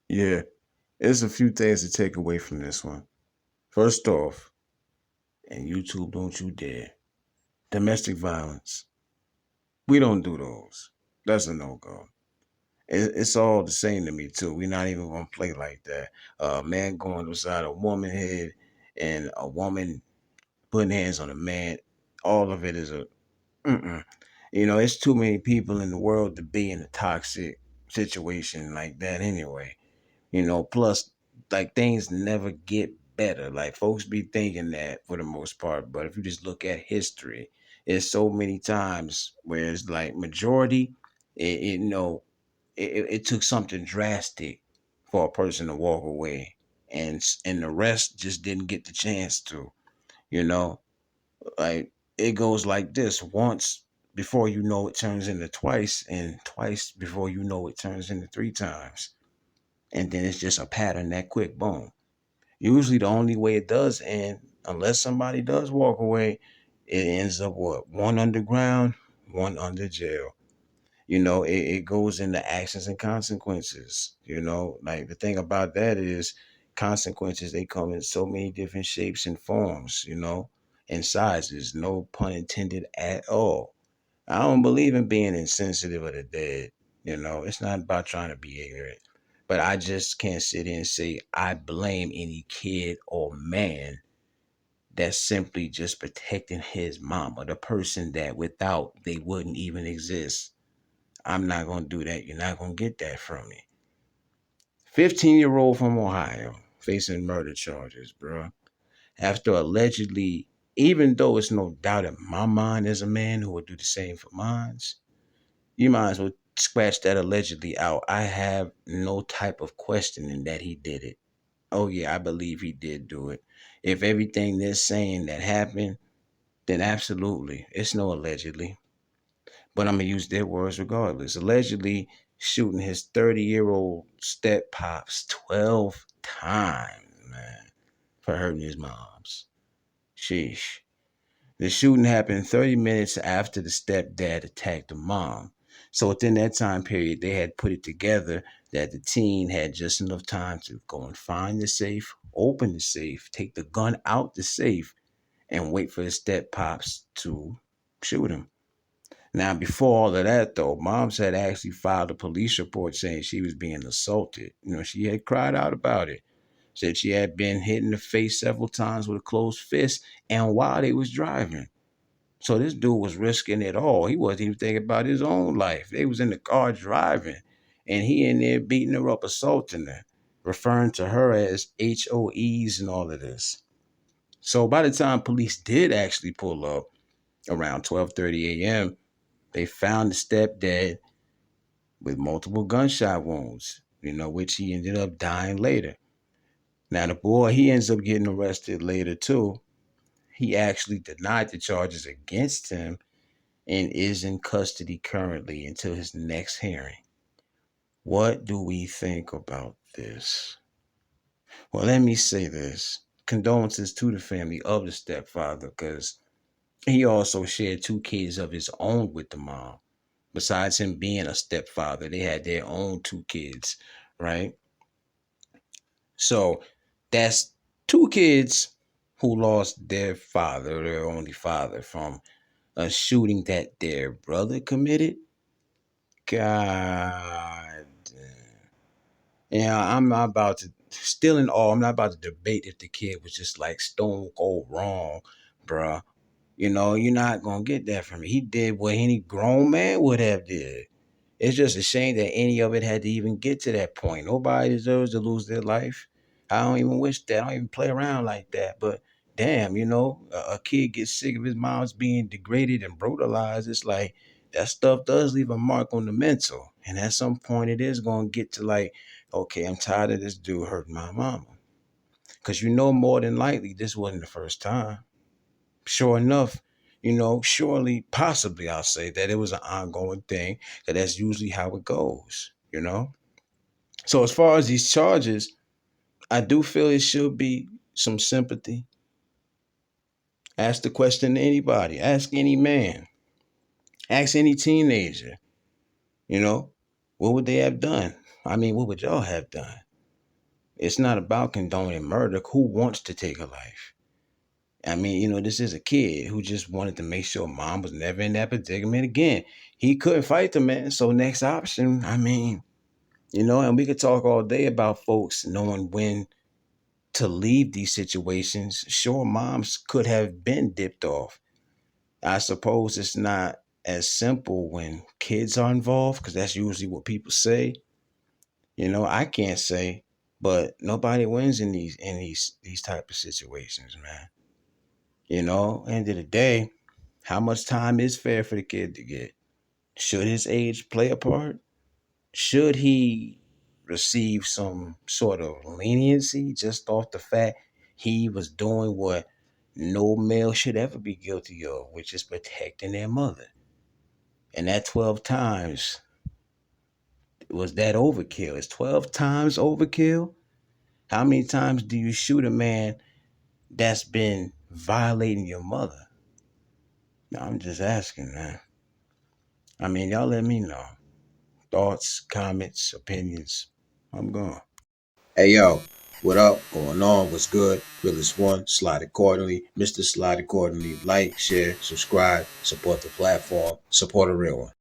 Yeah, there's a few things to take away from this one. First off, and YouTube, don't you dare. Domestic violence. We don't do those. That's a no go. It's all the same to me too. We're not even gonna play like that. A man going beside a woman head and a woman putting hands on a man. All of it is a mm-mm. It's too many people in the world to be in a toxic situation like that anyway. Plus, like, things never get better. Like, folks be thinking that for the most part, but if you just look at history, it's so many times where it's like majority, it took something drastic for a person to walk away, and the rest just didn't get the chance to. You know, like, it goes like this: once before you know it turns into twice, and twice before you know it turns into three times, and then it's just a pattern that quick, boom. Usually, the only way it does end, unless somebody does walk away, it ends up what? One underground, one under jail. It goes into actions and consequences. Like, the thing about that is consequences, they come in so many different shapes and forms, and sizes, no pun intended at all. I don't believe in being insensitive of the dead. It's not about trying to be ignorant. But I just can't sit here and say I blame any kid or man that's simply just protecting his mama, the person that without they wouldn't even exist. I'm not going to do that. You're not going to get that from me. 15-year-old from Ohio facing murder charges, bro. After allegedly, even though it's no doubt in my mind there's a man who would do the same for mines, you might as well scratch that allegedly out. I have no type of questioning that he did it. Oh, yeah, I believe he did do it. If everything they're saying that happened, then absolutely. It's no allegedly. But I'm going to use their words regardless. Allegedly shooting his 30-year-old step pops 12 times, man, for hurting his moms. Sheesh. The shooting happened 30 minutes after the stepdad attacked the mom. So within that time period, they had put it together that the teen had just enough time to go and find the safe, open the safe, take the gun out the safe, and wait for his step pops to shoot him. Now, before all of that, though, moms had actually filed a police report saying she was being assaulted. She had cried out about it. Said she had been hit in the face several times with a closed fist, and while they was driving. So this dude was risking it all. He wasn't even thinking about his own life. They was in the car driving, and he in there beating her up, assaulting her, referring to her as HOEs and all of this. So by the time police did actually pull up around 12:30 a.m., they found the stepdad with multiple gunshot wounds, which he ended up dying later. Now the boy, he ends up getting arrested later too. He actually denied the charges against him and is in custody currently until his next hearing. What do we think about this? Well, let me say this. Condolences to the family of the stepfather, because he also shared two kids of his own with the mom. Besides him being a stepfather, they had their own two kids, right? So that's two kids who lost their father, their only father, from a shooting that their brother committed. God. Yeah, I'm not about to, still in awe, I'm not about to debate if the kid was just like stone cold wrong, bruh. You're not gonna get that from me. He did what any grown man would have did. It's just a shame that any of it had to even get to that point. Nobody deserves to lose their life. I don't even wish that. I don't even play around like that. But damn, a kid gets sick of his mom's being degraded and brutalized. It's like that stuff does leave a mark on the mental. And at some point, it is going to get to like, okay, I'm tired of this dude hurting my mama. Because more than likely, this wasn't the first time. Sure enough, surely, possibly, I'll say that it was an ongoing thing, because that's usually how it goes. So, as far as these charges, I do feel it should be some sympathy. Ask the question to anybody, ask any man, ask any teenager, you know, what would they have done? I mean, what would y'all have done? It's not about condoning murder. Who wants to take a life? I mean, this is a kid who just wanted to make sure mom was never in that predicament again. He couldn't fight the man, so next option, I mean, and we could talk all day about folks knowing when to leave these situations. Sure, moms could have been dipped off. I suppose it's not as simple when kids are involved because that's usually what people say. I can't say, but nobody wins in these type of situations, man. End of the day, how much time is fair for the kid to get? Should his age play a part? Should he receive some sort of leniency just off the fact he was doing what no male should ever be guilty of, which is protecting their mother? And that 12 times, was that overkill? Is 12 times overkill? How many times do you shoot a man that's been violating your mother? No, I'm just asking, man. I mean, y'all let me know. Thoughts, comments, opinions. I'm gone. Hey yo, what up? Going on? What's good? Realest one, slide accordingly. Mr. Slide accordingly. Like, share, subscribe, support the platform, support a real one.